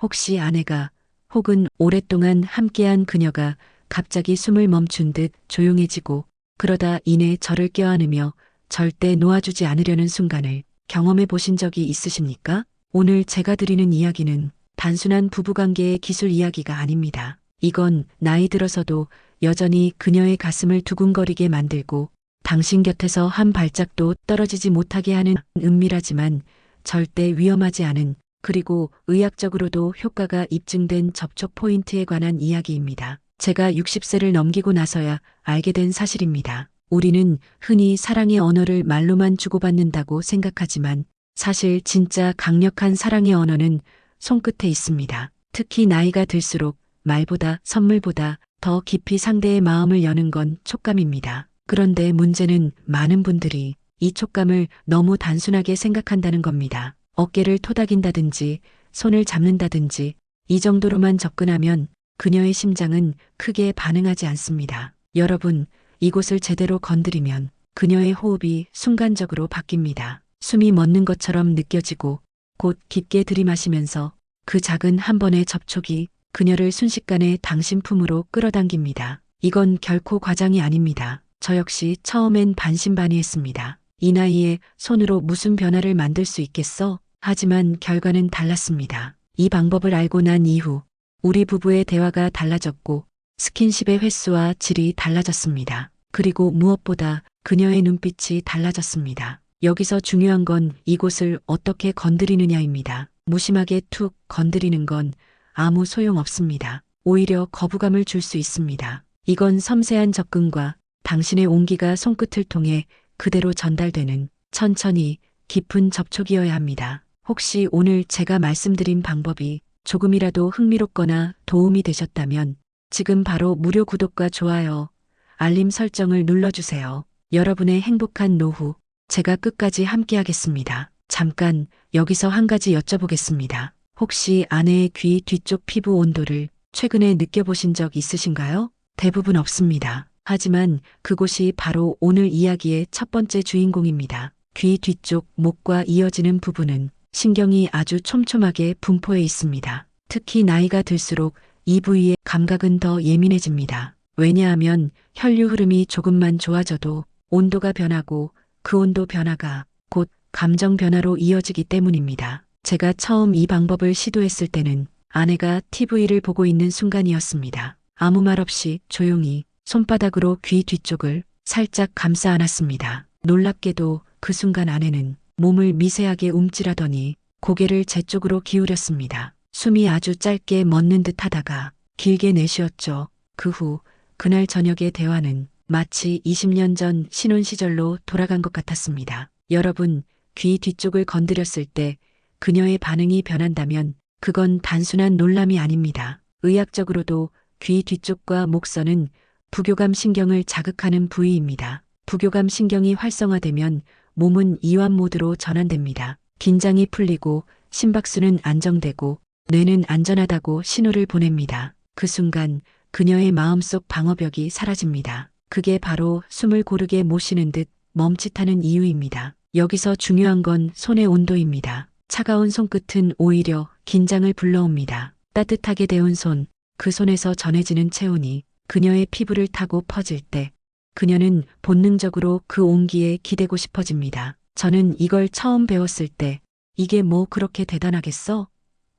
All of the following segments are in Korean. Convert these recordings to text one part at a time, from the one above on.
혹시 아내가 혹은 오랫동안 함께한 그녀가 갑자기 숨을 멈춘 듯 조용해지고 그러다 이내 저를 껴안으며 절대 놓아주지 않으려는 순간을 경험해 보신 적이 있으십니까? 오늘 제가 드리는 이야기는 단순한 부부관계의 기술 이야기가 아닙니다. 이건 나이 들어서도 여전히 그녀의 가슴을 두근거리게 만들고 당신 곁에서 한 발짝도 떨어지지 못하게 하는 은밀하지만 절대 위험하지 않은 그리고 의학적으로도 효과가 입증된 접촉 포인트에 관한 이야기입니다. 제가 60세를 넘기고 나서야 알게 된 사실입니다. 우리는 흔히 사랑의 언어를 말로만 주고받는다고 생각하지만 사실 진짜 강력한 사랑의 언어는 손끝에 있습니다. 특히 나이가 들수록 말보다 선물보다 더 깊이 상대의 마음을 여는 건 촉감입니다. 그런데 문제는 많은 분들이 이 촉감을 너무 단순하게 생각한다는 겁니다. 어깨를 토닥인다든지 손을 잡는다든지 이 정도로만 접근하면 그녀의 심장은 크게 반응하지 않습니다. 여러분, 이곳을 제대로 건드리면 그녀의 호흡이 순간적으로 바뀝니다. 숨이 멎는 것처럼 느껴지고 곧 깊게 들이마시면서 그 작은 한 번의 접촉이 그녀를 순식간에 당신 품으로 끌어당깁니다. 이건 결코 과장이 아닙니다. 저 역시 처음엔 반신반의했습니다. 이 나이에 손으로 무슨 변화를 만들 수 있겠어? 하지만 결과는 달랐습니다. 이 방법을 알고 난 이후 우리 부부의 대화가 달라졌고 스킨십의 횟수와 질이 달라졌습니다. 그리고 무엇보다 그녀의 눈빛이 달라졌습니다. 여기서 중요한 건 이곳을 어떻게 건드리느냐입니다. 무심하게 툭 건드리는 건 아무 소용 없습니다. 오히려 거부감을 줄 수 있습니다. 이건 섬세한 접근과 당신의 온기가 손끝을 통해 그대로 전달되는 천천히 깊은 접촉이어야 합니다. 혹시 오늘 제가 말씀드린 방법이 조금이라도 흥미롭거나 도움이 되셨다면 지금 바로 무료 구독과 좋아요, 알림 설정을 눌러주세요. 여러분의 행복한 노후, 제가 끝까지 함께하겠습니다. 잠깐 여기서 한 가지 여쭤보겠습니다. 혹시 아내의 귀 뒤쪽 피부 온도를 최근에 느껴보신 적 있으신가요? 대부분 없습니다. 하지만 그곳이 바로 오늘 이야기의 첫 번째 주인공입니다. 귀 뒤쪽 목과 이어지는 부분은 신경이 아주 촘촘하게 분포해 있습니다. 특히 나이가 들수록 이 부위의 감각은 더 예민해집니다. 왜냐하면 혈류 흐름이 조금만 좋아져도 온도가 변하고 그 온도 변화가 곧 감정 변화로 이어지기 때문입니다. 제가 처음 이 방법을 시도했을 때는 아내가 TV를 보고 있는 순간이었습니다. 아무 말 없이 조용히 손바닥으로 귀 뒤쪽을 살짝 감싸 안았습니다. 놀랍게도 그 순간 아내는 몸을 미세하게 움찔하더니 고개를 제 쪽으로 기울였습니다. 숨이 아주 짧게 멎는 듯 하다가 길게 내쉬었죠. 그 후 그날 저녁의 대화는 마치 20년 전 신혼 시절로 돌아간 것 같았습니다. 여러분, 귀 뒤쪽을 건드렸을 때 그녀의 반응이 변한다면 그건 단순한 놀람이 아닙니다. 의학적으로도 귀 뒤쪽과 목선은 부교감 신경을 자극하는 부위입니다. 부교감 신경이 활성화되면 몸은 이완 모드로 전환됩니다. 긴장이 풀리고 심박수는 안정되고 뇌는 안전하다고 신호를 보냅니다. 그 순간 그녀의 마음속 방어벽이 사라집니다. 그게 바로 숨을 고르게 못 쉬는 듯 멈칫하는 이유입니다. 여기서 중요한 건 손의 온도입니다. 차가운 손끝은 오히려 긴장을 불러옵니다. 따뜻하게 데운 손, 그 손에서 전해지는 체온이 그녀의 피부를 타고 퍼질 때 그녀는 본능적으로 그 온기에 기대고 싶어집니다. 저는 이걸 처음 배웠을 때 이게 뭐 그렇게 대단하겠어?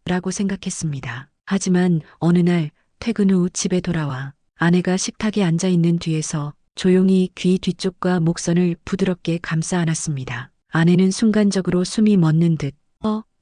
라고 생각했습니다. 하지만 어느 날 퇴근 후 집에 돌아와 아내가 식탁에 앉아 있는 뒤에서 조용히 귀 뒤쪽과 목선을 부드럽게 감싸 안았습니다. 아내는 순간적으로 숨이 멎는 듯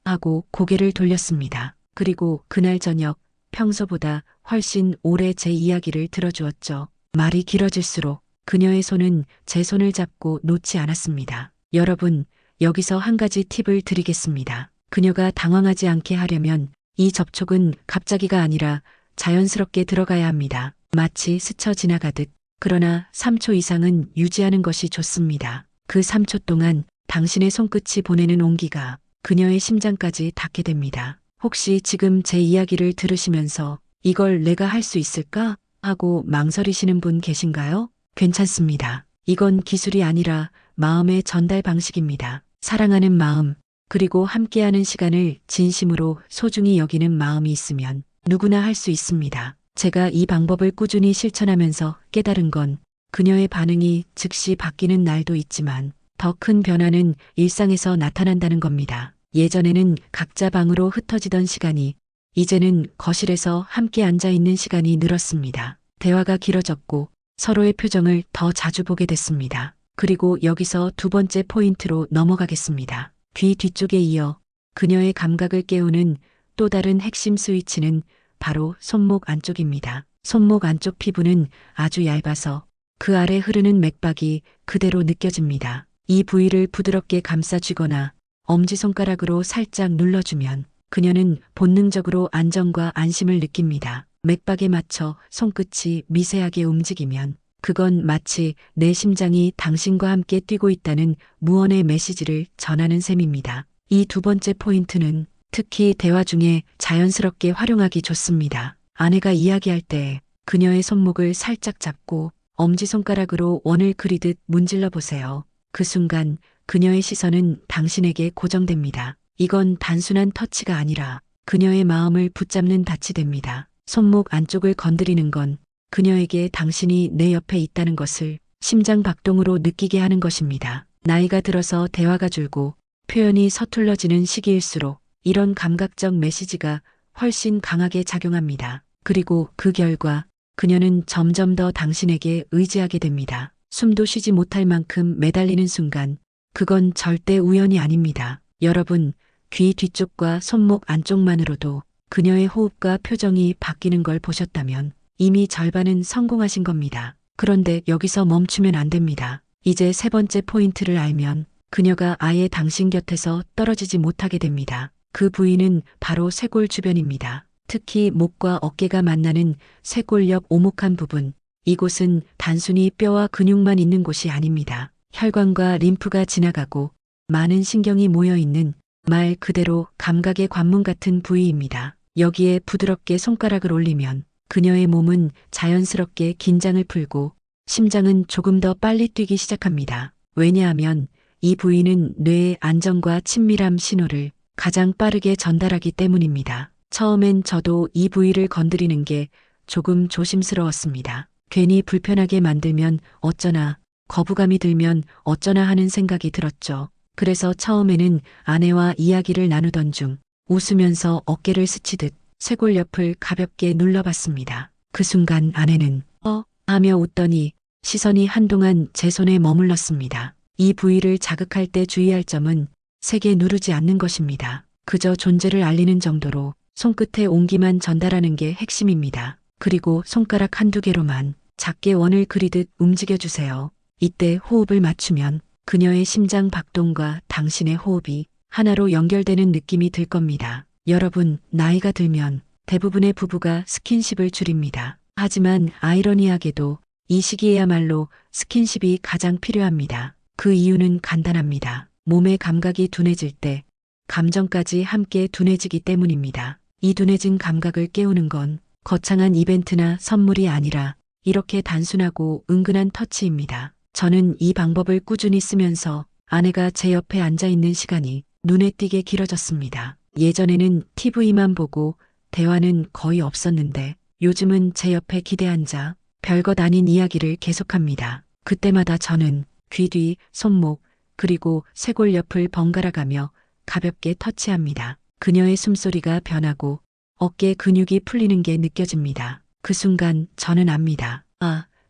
하고 고개를 돌렸습니다. 그리고 그날 저녁 평소보다 훨씬 오래 제 이야기를 들어주었죠. 말이 길어질수록 그녀의 손은 제 손을 잡고 놓지 않았습니다. 여러분, 여기서 한 가지 팁을 드리겠습니다. 그녀가 당황하지 않게 하려면 이 접촉은 갑자기가 아니라 자연스럽게 들어가야 합니다. 마치 스쳐 지나가듯. 그러나 3초 이상은 유지하는 것이 좋습니다. 그 3초 동안 당신의 손끝이 보내는 온기가 그녀의 심장까지 닿게 됩니다. 혹시 지금 제 이야기를 들으시면서 이걸 내가 할 수 있을까? 하고 망설이시는 분 계신가요? 괜찮습니다. 이건 기술이 아니라 마음의 전달 방식입니다. 사랑하는 마음, 그리고 함께하는 시간을 진심으로 소중히 여기는 마음이 있으면 누구나 할 수 있습니다. 제가 이 방법을 꾸준히 실천하면서 깨달은 건 그녀의 반응이 즉시 바뀌는 날도 있지만 더 큰 변화는 일상에서 나타난다는 겁니다. 예전에는 각자 방으로 흩어지던 시간이 이제는 거실에서 함께 앉아 있는 시간이 늘었습니다. 대화가 길어졌고 서로의 표정을 더 자주 보게 됐습니다. 그리고 여기서 두 번째 포인트로 넘어가겠습니다. 귀 뒤쪽에 이어 그녀의 감각을 깨우는 또 다른 핵심 스위치는 바로 손목 안쪽입니다. 손목 안쪽 피부는 아주 얇아서 그 아래 흐르는 맥박이 그대로 느껴집니다. 이 부위를 부드럽게 감싸주거나 엄지손가락으로 살짝 눌러주면 그녀는 본능적으로 안정과 안심을 느낍니다. 맥박에 맞춰 손끝이 미세하게 움직이면 그건 마치 내 심장이 당신과 함께 뛰고 있다는 무언의 메시지를 전하는 셈입니다. 이 두 번째 포인트는 특히 대화 중에 자연스럽게 활용하기 좋습니다. 아내가 이야기할 때 그녀의 손목을 살짝 잡고 엄지손가락으로 원을 그리듯 문질러 보세요. 그 순간 그녀의 시선은 당신에게 고정됩니다. 이건 단순한 터치가 아니라 그녀의 마음을 붙잡는 닻이 됩니다. 손목 안쪽을 건드리는 건 그녀에게 당신이 내 옆에 있다는 것을 심장 박동으로 느끼게 하는 것입니다. 나이가 들어서 대화가 줄고 표현이 서툴러지는 시기일수록 이런 감각적 메시지가 훨씬 강하게 작용합니다. 그리고 그 결과 그녀는 점점 더 당신에게 의지하게 됩니다. 숨도 쉬지 못할 만큼 매달리는 순간 그건 절대 우연이 아닙니다. 여러분, 귀 뒤쪽과 손목 안쪽만으로도 그녀의 호흡과 표정이 바뀌는 걸 보셨다면 이미 절반은 성공하신 겁니다. 그런데 여기서 멈추면 안 됩니다. 이제 세 번째 포인트를 알면 그녀가 아예 당신 곁에서 떨어지지 못하게 됩니다. 그 부위는 바로 쇄골 주변입니다. 특히 목과 어깨가 만나는 쇄골 옆 오목한 부분. 이곳은 단순히 뼈와 근육만 있는 곳이 아닙니다. 혈관과 림프가 지나가고 많은 신경이 모여 있는 말 그대로 감각의 관문 같은 부위입니다. 여기에 부드럽게 손가락을 올리면 그녀의 몸은 자연스럽게 긴장을 풀고 심장은 조금 더 빨리 뛰기 시작합니다. 왜냐하면 이 부위는 뇌의 안정과 친밀함 신호를 가장 빠르게 전달하기 때문입니다. 처음엔 저도 이 부위를 건드리는 게 조금 조심스러웠습니다. 괜히 불편하게 만들면 어쩌나, 거부감이 들면 어쩌나 하는 생각이 들었죠. 그래서 처음에는 아내와 이야기를 나누던 중 웃으면서 어깨를 스치듯 쇄골 옆을 가볍게 눌러봤습니다. 그 순간 아내는 하며 웃더니 시선이 한동안 제 손에 머물렀습니다. 이 부위를 자극할 때 주의할 점은 세게 누르지 않는 것입니다. 그저 존재를 알리는 정도로 손끝의 온기만 전달하는 게 핵심입니다. 그리고 손가락 한두 개로만 작게 원을 그리듯 움직여주세요. 이때 호흡을 맞추면 그녀의 심장 박동과 당신의 호흡이 하나로 연결되는 느낌이 들 겁니다. 여러분, 나이가 들면 대부분의 부부가 스킨십을 줄입니다. 하지만 아이러니하게도 이 시기에야말로 스킨십이 가장 필요합니다. 그 이유는 간단합니다. 몸의 감각이 둔해질 때 감정까지 함께 둔해지기 때문입니다. 이 둔해진 감각을 깨우는 건 거창한 이벤트나 선물이 아니라 이렇게 단순하고 은근한 터치입니다. 저는 이 방법을 꾸준히 쓰면서 아내가 제 옆에 앉아 있는 시간이 눈에 띄게 길어졌습니다. 예전에는 TV만 보고 대화는 거의 없었는데 요즘은 제 옆에 기대 앉아 별것 아닌 이야기를 계속합니다. 그때마다 저는 귀 뒤, 손목, 그리고 쇄골 옆을 번갈아 가며 가볍게 터치합니다. 그녀의 숨소리가 변하고 어깨 근육이 풀리는 게 느껴집니다. 그 순간 저는 압니다.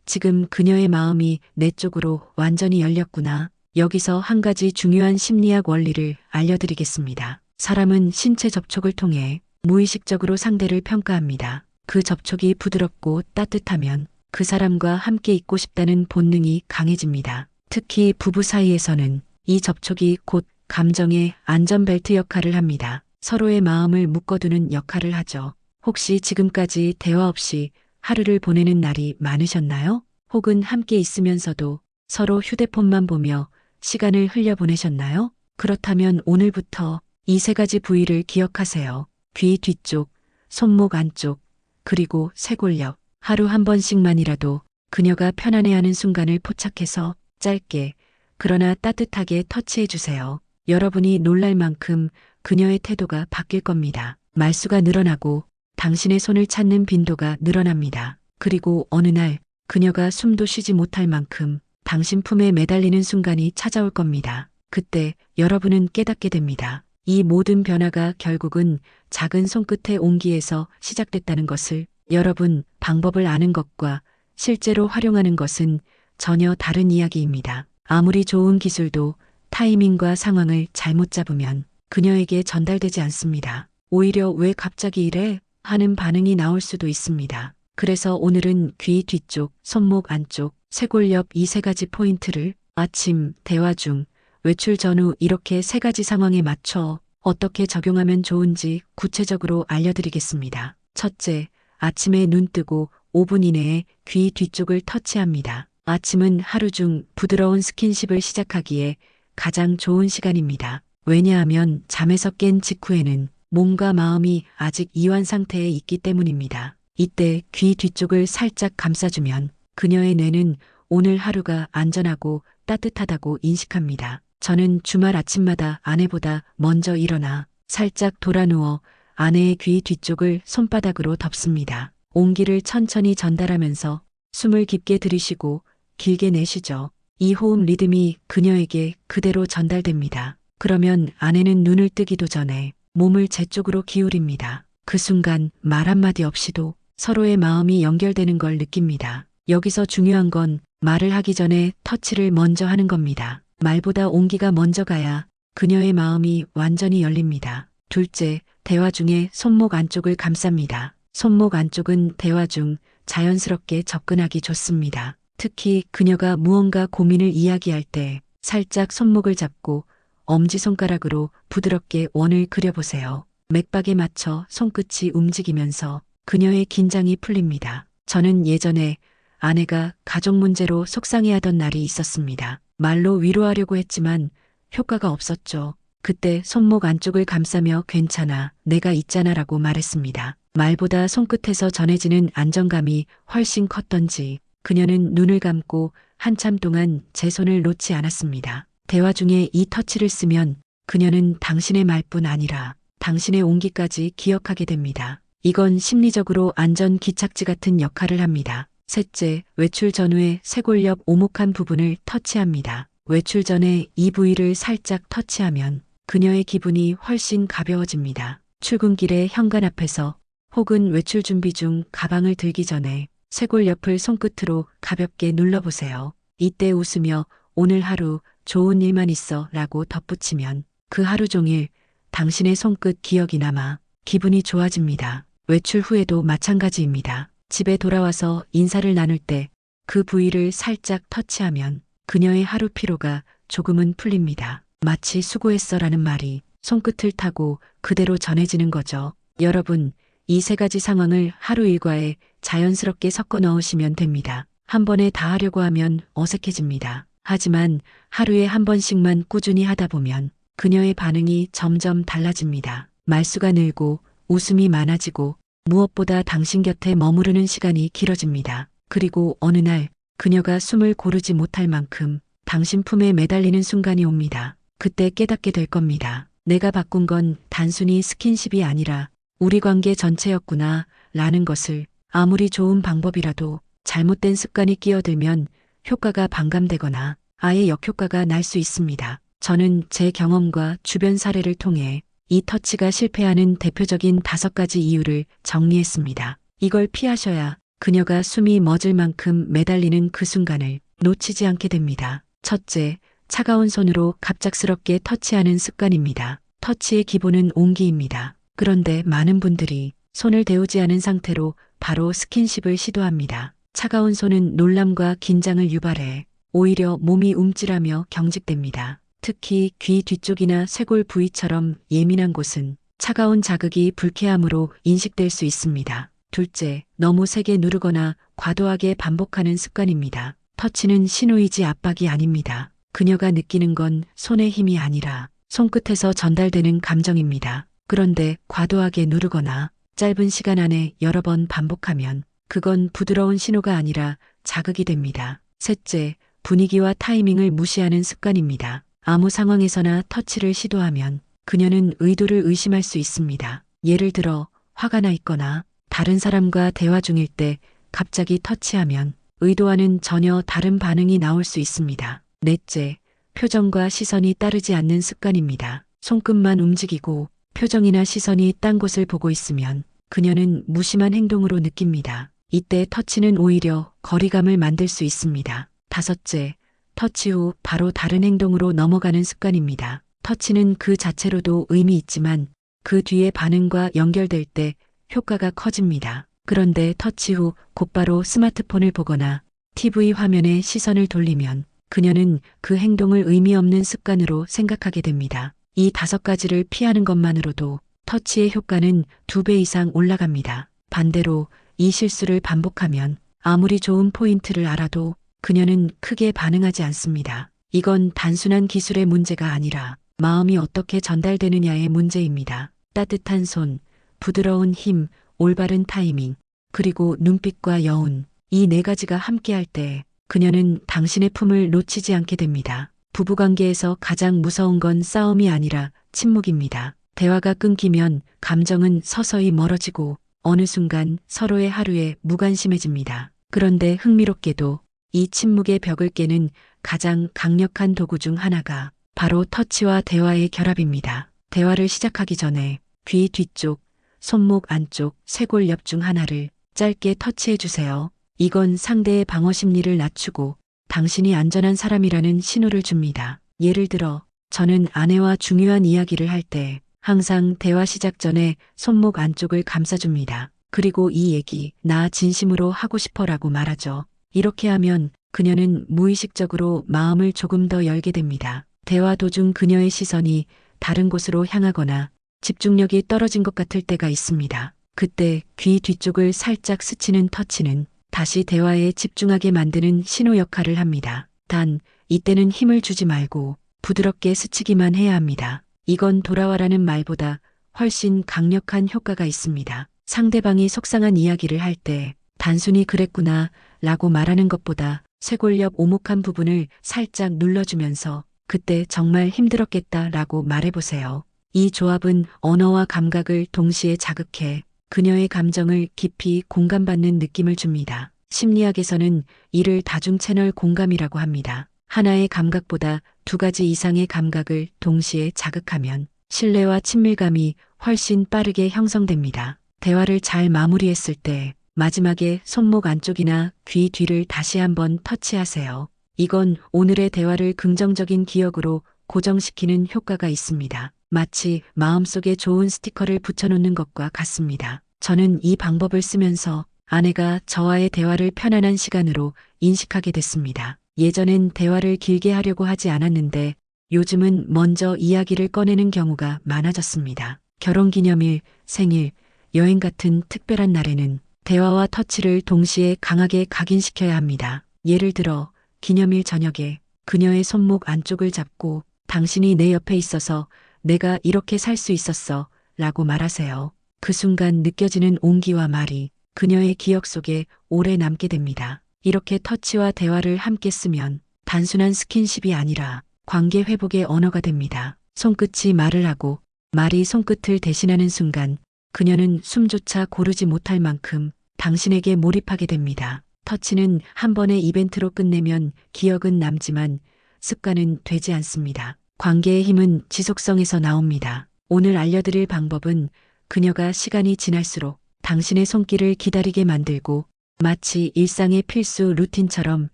지금 그녀의 마음이 내 쪽으로 완전히 열렸구나. 여기서 한 가지 중요한 심리학 원리를 알려드리겠습니다. 사람은 신체 접촉을 통해 무의식적으로 상대를 평가합니다. 그 접촉이 부드럽고 따뜻하면 그 사람과 함께 있고 싶다는 본능이 강해집니다. 특히 부부 사이에서는 이 접촉이 곧 감정의 안전벨트 역할을 합니다. 서로의 마음을 묶어두는 역할을 하죠. 혹시 지금까지 대화 없이 하루를 보내는 날이 많으셨나요? 혹은 함께 있으면서도 서로 휴대폰만 보며 시간을 흘려보내셨나요? 그렇다면 오늘부터 이 세 가지 부위를 기억하세요. 귀 뒤쪽, 손목 안쪽, 그리고 쇄골 옆. 하루 한 번씩만이라도 그녀가 편안해하는 순간을 포착해서 짧게 그러나 따뜻하게 터치해 주세요. 여러분이 놀랄 만큼 그녀의 태도가 바뀔 겁니다. 말수가 늘어나고 당신의 손을 찾는 빈도가 늘어납니다. 그리고 어느 날 그녀가 숨도 쉬지 못할 만큼 당신 품에 매달리는 순간이 찾아올 겁니다. 그때 여러분은 깨닫게 됩니다. 이 모든 변화가 결국은 작은 손끝의 온기에서 시작됐다는 것을. 여러분, 방법을 아는 것과 실제로 활용하는 것은 전혀 다른 이야기입니다. 아무리 좋은 기술도 타이밍과 상황을 잘못 잡으면 그녀에게 전달되지 않습니다. 오히려 왜 갑자기 이래? 하는 반응이 나올 수도 있습니다. 그래서 오늘은 귀 뒤쪽, 손목 안쪽, 쇄골 옆 이 세 가지 포인트를 아침, 대화 중, 외출 전후 이렇게 세 가지 상황에 맞춰 어떻게 적용하면 좋은지 구체적으로 알려드리겠습니다. 첫째, 아침에 눈 뜨고 5분 이내에 귀 뒤쪽을 터치합니다. 아침은 하루 중 부드러운 스킨십을 시작하기에 가장 좋은 시간입니다. 왜냐하면 잠에서 깬 직후에는 몸과 마음이 아직 이완 상태에 있기 때문입니다. 이때 귀 뒤쪽을 살짝 감싸주면 그녀의 뇌는 오늘 하루가 안전하고 따뜻하다고 인식합니다. 저는 주말 아침마다 아내보다 먼저 일어나 살짝 돌아 누워 아내의 귀 뒤쪽을 손바닥으로 덮습니다. 온기를 천천히 전달하면서 숨을 깊게 들이쉬고 길게 내쉬죠. 이 호흡 리듬이 그녀에게 그대로 전달됩니다. 그러면 아내는 눈을 뜨기도 전에 몸을 제 쪽으로 기울입니다. 그 순간 말 한마디 없이도 서로의 마음이 연결되는 걸 느낍니다. 여기서 중요한 건 말을 하기 전에 터치를 먼저 하는 겁니다. 말보다 온기가 먼저 가야 그녀의 마음이 완전히 열립니다. 둘째, 대화 중에 손목 안쪽을 감쌉니다. 손목 안쪽은 대화 중 자연스럽게 접근하기 좋습니다. 특히 그녀가 무언가 고민을 이야기할 때 살짝 손목을 잡고 엄지손가락으로 부드럽게 원을 그려보세요. 맥박에 맞춰 손끝이 움직이면서 그녀의 긴장이 풀립니다. 저는 예전에 아내가 가족 문제로 속상해하던 날이 있었습니다. 말로 위로하려고 했지만 효과가 없었죠. 그때 손목 안쪽을 감싸며 괜찮아, 내가 있잖아 라고 말했습니다. 말보다 손끝에서 전해지는 안정감이 훨씬 컸던지 그녀는 눈을 감고 한참 동안 제 손을 놓지 않았습니다. 대화 중에 이 터치를 쓰면 그녀는 당신의 말뿐 아니라 당신의 온기까지 기억하게 됩니다. 이건 심리적으로 안전 기착지 같은 역할을 합니다. 셋째, 외출 전후에 쇄골 옆 오목한 부분을 터치합니다. 외출 전에 이 부위를 살짝 터치하면 그녀의 기분이 훨씬 가벼워집니다. 출근길에 현관 앞에서 혹은 외출 준비 중 가방을 들기 전에 쇄골 옆을 손끝으로 가볍게 눌러보세요. 이때 웃으며 오늘 하루 좋은 일만 있어 라고 덧붙이면 그 하루 종일 당신의 손끝 기억이 남아 기분이 좋아집니다. 외출 후에도 마찬가지입니다. 집에 돌아와서 인사를 나눌 때 그 부위를 살짝 터치하면 그녀의 하루 피로가 조금은 풀립니다. 마치 수고했어 라는 말이 손끝을 타고 그대로 전해지는 거죠. 여러분, 이 세 가지 상황을 하루 일과에 자연스럽게 섞어 넣으시면 됩니다. 한 번에 다 하려고 하면 어색해집니다. 하지만 하루에 한 번씩만 꾸준히 하다 보면 그녀의 반응이 점점 달라집니다. 말수가 늘고 웃음이 많아지고 무엇보다 당신 곁에 머무르는 시간이 길어집니다. 그리고 어느 날 그녀가 숨을 고르지 못할 만큼 당신 품에 매달리는 순간이 옵니다. 그때 깨닫게 될 겁니다. 내가 바꾼 건 단순히 스킨십이 아니라 우리 관계 전체였구나 라는 것을. 아무리 좋은 방법이라도 잘못된 습관이 끼어들면 효과가 반감되거나 아예 역효과가 날 수 있습니다. 저는 제 경험과 주변 사례를 통해 이 터치가 실패하는 대표적인 5가지 이유를 정리했습니다. 이걸 피하셔야 그녀가 숨이 멎을 만큼 매달리는 그 순간을 놓치지 않게 됩니다. 첫째, 차가운 손으로 갑작스럽게 터치하는 습관입니다. 터치의 기본은 온기입니다. 그런데 많은 분들이 손을 데우지 않은 상태로 바로 스킨십을 시도합니다. 차가운 손은 놀람과 긴장을 유발해 오히려 몸이 움찔하며 경직됩니다. 특히 귀 뒤쪽이나 쇄골 부위처럼 예민한 곳은 차가운 자극이 불쾌함으로 인식될 수 있습니다. 둘째, 너무 세게 누르거나 과도하게 반복하는 습관입니다. 터치는 신호이지 압박이 아닙니다. 그녀가 느끼는 건 손의 힘이 아니라 손끝에서 전달되는 감정입니다. 그런데 과도하게 누르거나 짧은 시간 안에 여러 번 반복하면 그건 부드러운 신호가 아니라 자극이 됩니다. 셋째, 분위기와 타이밍을 무시하는 습관입니다. 아무 상황에서나 터치를 시도하면 그녀는 의도를 의심할 수 있습니다. 예를 들어 화가 나 있거나 다른 사람과 대화 중일 때 갑자기 터치하면 의도와는 전혀 다른 반응이 나올 수 있습니다. 넷째, 표정과 시선이 따르지 않는 습관입니다. 손끝만 움직이고 표정이나 시선이 딴 곳을 보고 있으면 그녀는 무심한 행동으로 느낍니다. 이때 터치는 오히려 거리감을 만들 수 있습니다. 다섯째, 터치 후 바로 다른 행동으로 넘어가는 습관입니다. 터치는 그 자체로도 의미 있지만 그 뒤에 반응과 연결될 때 효과가 커집니다. 그런데 터치 후 곧바로 스마트폰을 보거나 TV 화면에 시선을 돌리면 그녀는 그 행동을 의미 없는 습관으로 생각하게 됩니다. 이 5가지를 피하는 것만으로도 터치의 효과는 2배 이상 올라갑니다. 반대로 이 실수를 반복하면 아무리 좋은 포인트를 알아도 그녀는 크게 반응하지 않습니다. 이건 단순한 기술의 문제가 아니라 마음이 어떻게 전달되느냐의 문제입니다. 따뜻한 손, 부드러운 힘, 올바른 타이밍, 그리고 눈빛과 여운, 이 4가지가 함께할 때 그녀는 당신의 품을 놓치지 않게 됩니다. 부부관계에서 가장 무서운 건 싸움이 아니라 침묵입니다. 대화가 끊기면 감정은 서서히 멀어지고 어느 순간 서로의 하루에 무관심해집니다. 그런데 흥미롭게도 이 침묵의 벽을 깨는 가장 강력한 도구 중 하나가 바로 터치와 대화의 결합입니다. 대화를 시작하기 전에 귀 뒤쪽, 손목 안쪽, 쇄골 옆 중 하나를 짧게 터치해 주세요. 이건 상대의 방어 심리를 낮추고 당신이 안전한 사람이라는 신호를 줍니다. 예를 들어 저는 아내와 중요한 이야기를 할 때 항상 대화 시작 전에 손목 안쪽을 감싸줍니다. 그리고 이 얘기 나 진심으로 하고 싶어라고 말하죠. 이렇게 하면 그녀는 무의식적으로 마음을 조금 더 열게 됩니다. 대화 도중 그녀의 시선이 다른 곳으로 향하거나 집중력이 떨어진 것 같을 때가 있습니다. 그때 귀 뒤쪽을 살짝 스치는 터치는 다시 대화에 집중하게 만드는 신호 역할을 합니다. 단, 이때는 힘을 주지 말고 부드럽게 스치기만 해야 합니다. 이건 돌아와라는 말보다 훨씬 강력한 효과가 있습니다. 상대방이 속상한 이야기를 할 때 단순히 그랬구나 라고 말하는 것보다 쇄골 옆 오목한 부분을 살짝 눌러주면서 그때 정말 힘들었겠다 라고 말해보세요. 이 조합은 언어와 감각을 동시에 자극해 그녀의 감정을 깊이 공감받는 느낌을 줍니다. 심리학에서는 이를 다중 채널 공감이라고 합니다. 하나의 감각보다 2가지 이상의 감각을 동시에 자극하면 신뢰와 친밀감이 훨씬 빠르게 형성됩니다. 대화를 잘 마무리했을 때 마지막에 손목 안쪽이나 귀 뒤를 다시 한번 터치하세요. 이건 오늘의 대화를 긍정적인 기억으로 고정시키는 효과가 있습니다. 마치 마음속에 좋은 스티커를 붙여놓는 것과 같습니다. 저는 이 방법을 쓰면서 아내가 저와의 대화를 편안한 시간으로 인식하게 됐습니다. 예전엔 대화를 길게 하려고 하지 않았는데 요즘은 먼저 이야기를 꺼내는 경우가 많아졌습니다. 결혼기념일, 생일, 여행 같은 특별한 날에는 대화와 터치를 동시에 강하게 각인시켜야 합니다. 예를 들어 기념일 저녁에 그녀의 손목 안쪽을 잡고 당신이 내 옆에 있어서 내가 이렇게 살 수 있었어 라고 말하세요. 그 순간 느껴지는 온기와 말이 그녀의 기억 속에 오래 남게 됩니다. 이렇게 터치와 대화를 함께 쓰면 단순한 스킨십이 아니라 관계 회복의 언어가 됩니다. 손끝이 말을 하고 말이 손끝을 대신하는 순간 그녀는 숨조차 고르지 못할 만큼 당신에게 몰입하게 됩니다. 터치는 한 번의 이벤트로 끝내면 기억은 남지만 습관은 되지 않습니다. 관계의 힘은 지속성에서 나옵니다. 오늘 알려드릴 방법은 그녀가 시간이 지날수록 당신의 손길을 기다리게 만들고 마치 일상의 필수 루틴처럼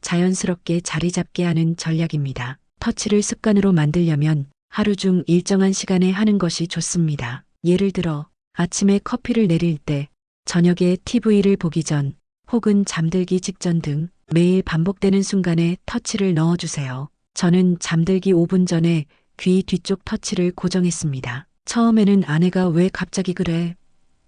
자연스럽게 자리 잡게 하는 전략입니다. 터치를 습관으로 만들려면 하루 중 일정한 시간에 하는 것이 좋습니다. 예를 들어 아침에 커피를 내릴 때, 저녁에 TV를 보기 전, 혹은 잠들기 직전 등 매일 반복되는 순간에 터치를 넣어주세요. 저는 잠들기 5분 전에 귀 뒤쪽 터치를 고정했습니다. 처음에는 아내가 왜 갑자기 그래?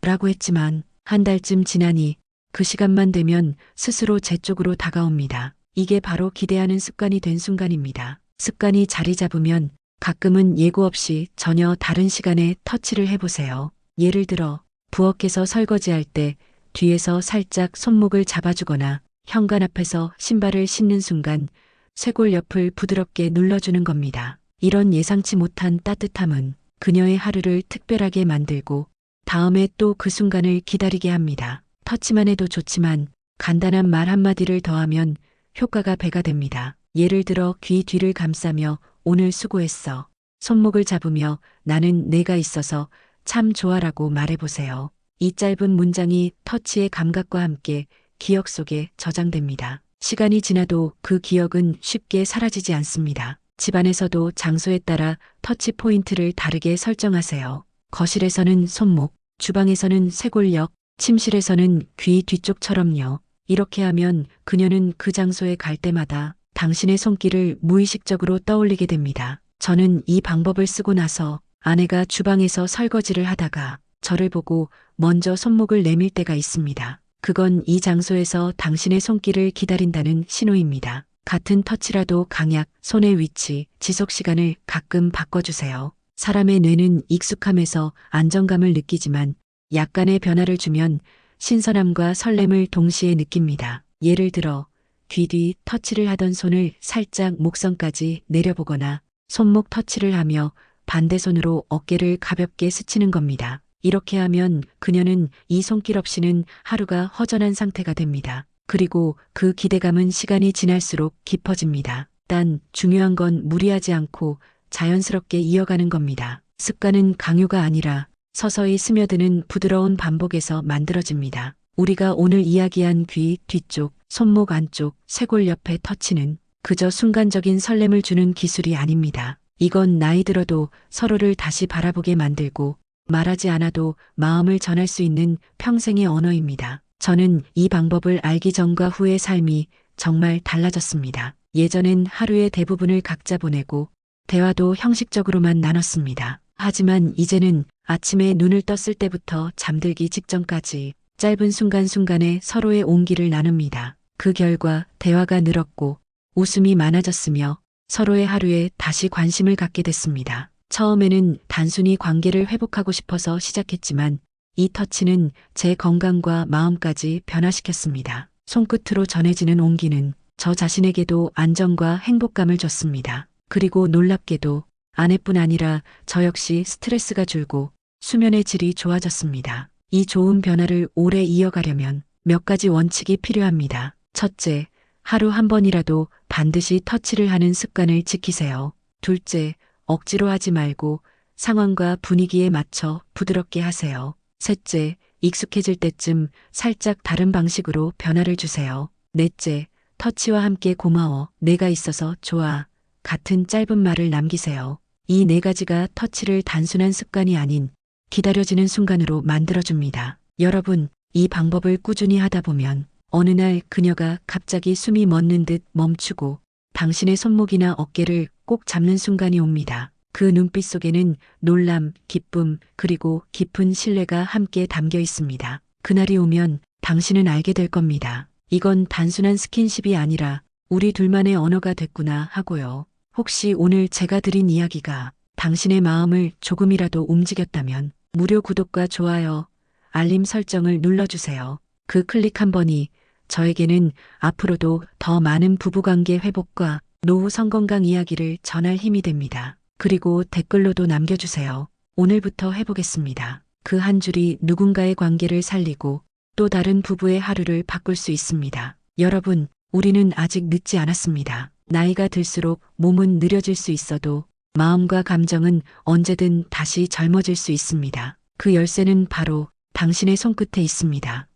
라고 했지만 한 달쯤 지나니 그 시간만 되면 스스로 제 쪽으로 다가옵니다. 이게 바로 기대하는 습관이 된 순간입니다. 습관이 자리 잡으면 가끔은 예고 없이 전혀 다른 시간에 터치를 해보세요. 예를 들어 부엌에서 설거지할 때 뒤에서 살짝 손목을 잡아주거나 현관 앞에서 신발을 신는 순간 쇄골 옆을 부드럽게 눌러주는 겁니다. 이런 예상치 못한 따뜻함은 그녀의 하루를 특별하게 만들고 다음에 또 그 순간을 기다리게 합니다. 터치만 해도 좋지만 간단한 말 한마디를 더하면 효과가 배가 됩니다. 예를 들어 귀 뒤를 감싸며 오늘 수고했어. 손목을 잡으며 나는 내가 있어서 참 좋아라고 말해보세요. 이 짧은 문장이 터치의 감각과 함께 기억 속에 저장됩니다. 시간이 지나도 그 기억은 쉽게 사라지지 않습니다. 집안에서도 장소에 따라 터치 포인트를 다르게 설정하세요. 거실에서는 손목, 주방에서는 쇄골역, 침실에서는 귀 뒤쪽처럼요. 이렇게 하면 그녀는 그 장소에 갈 때마다 당신의 손길을 무의식적으로 떠올리게 됩니다. 저는 이 방법을 쓰고 나서 아내가 주방에서 설거지를 하다가 저를 보고 먼저 손목을 내밀 때가 있습니다. 그건 이 장소에서 당신의 손길을 기다린다는 신호입니다. 같은 터치라도 강약, 손의 위치, 지속 시간을 가끔 바꿔주세요. 사람의 뇌는 익숙함에서 안정감을 느끼지만 약간의 변화를 주면 신선함과 설렘을 동시에 느낍니다. 예를 들어 귀 뒤 터치를 하던 손을 살짝 목선까지 내려보거나 손목 터치를 하며 반대 손으로 어깨를 가볍게 스치는 겁니다. 이렇게 하면 그녀는 이 손길 없이는 하루가 허전한 상태가 됩니다. 그리고 그 기대감은 시간이 지날수록 깊어집니다. 단 중요한 건 무리하지 않고 자연스럽게 이어가는 겁니다. 습관은 강요가 아니라 서서히 스며드는 부드러운 반복에서 만들어집니다. 우리가 오늘 이야기한 귀 뒤쪽, 손목 안쪽, 쇄골 옆의 터치는 그저 순간적인 설렘을 주는 기술이 아닙니다. 이건 나이 들어도 서로를 다시 바라보게 만들고 말하지 않아도 마음을 전할 수 있는 평생의 언어입니다. 저는 이 방법을 알기 전과 후의 삶이 정말 달라졌습니다. 예전엔 하루의 대부분을 각자 보내고 대화도 형식적으로만 나눴습니다. 하지만 이제는 아침에 눈을 떴을 때부터 잠들기 직전까지 짧은 순간순간에 서로의 온기를 나눕니다. 그 결과 대화가 늘었고 웃음이 많아졌으며 서로의 하루에 다시 관심을 갖게 됐습니다. 처음에는 단순히 관계를 회복하고 싶어서 시작했지만 이 터치는 제 건강과 마음까지 변화시켰습니다. 손끝으로 전해지는 온기는 저 자신에게도 안정과 행복감을 줬습니다. 그리고 놀랍게도 아내뿐 아니라 저 역시 스트레스가 줄고 수면의 질이 좋아졌습니다. 이 좋은 변화를 오래 이어가려면 몇 가지 원칙이 필요합니다. 첫째, 하루 한 번이라도 반드시 터치를 하는 습관을 지키세요. 둘째, 억지로 하지 말고 상황과 분위기에 맞춰 부드럽게 하세요. 셋째, 익숙해질 때쯤 살짝 다른 방식으로 변화를 주세요. 넷째, 터치와 함께 고마워, 내가 있어서 좋아 같은 짧은 말을 남기세요. 이 네 가지가 터치를 단순한 습관이 아닌 기다려지는 순간으로 만들어줍니다. 여러분, 이 방법을 꾸준히 하다 보면 어느 날 그녀가 갑자기 숨이 멎는 듯 멈추고 당신의 손목이나 어깨를 꼭 잡는 순간이 옵니다. 그 눈빛 속에는 놀람, 기쁨, 그리고 깊은 신뢰가 함께 담겨 있습니다. 그날이 오면 당신은 알게 될 겁니다. 이건 단순한 스킨십이 아니라 우리 둘만의 언어가 됐구나 하고요. 혹시 오늘 제가 드린 이야기가 당신의 마음을 조금이라도 움직였다면 무료 구독과 좋아요, 알림 설정을 눌러주세요. 그 클릭 한 번이 저에게는 앞으로도 더 많은 부부관계 회복과 노후 성건강 이야기를 전할 힘이 됩니다. 그리고 댓글로도 남겨주세요. 오늘부터 해보겠습니다. 그 한 줄이 누군가의 관계를 살리고 또 다른 부부의 하루를 바꿀 수 있습니다. 여러분, 우리는 아직 늦지 않았습니다. 나이가 들수록 몸은 느려질 수 있어도 마음과 감정은 언제든 다시 젊어질 수 있습니다. 그 열쇠는 바로 당신의 손끝에 있습니다.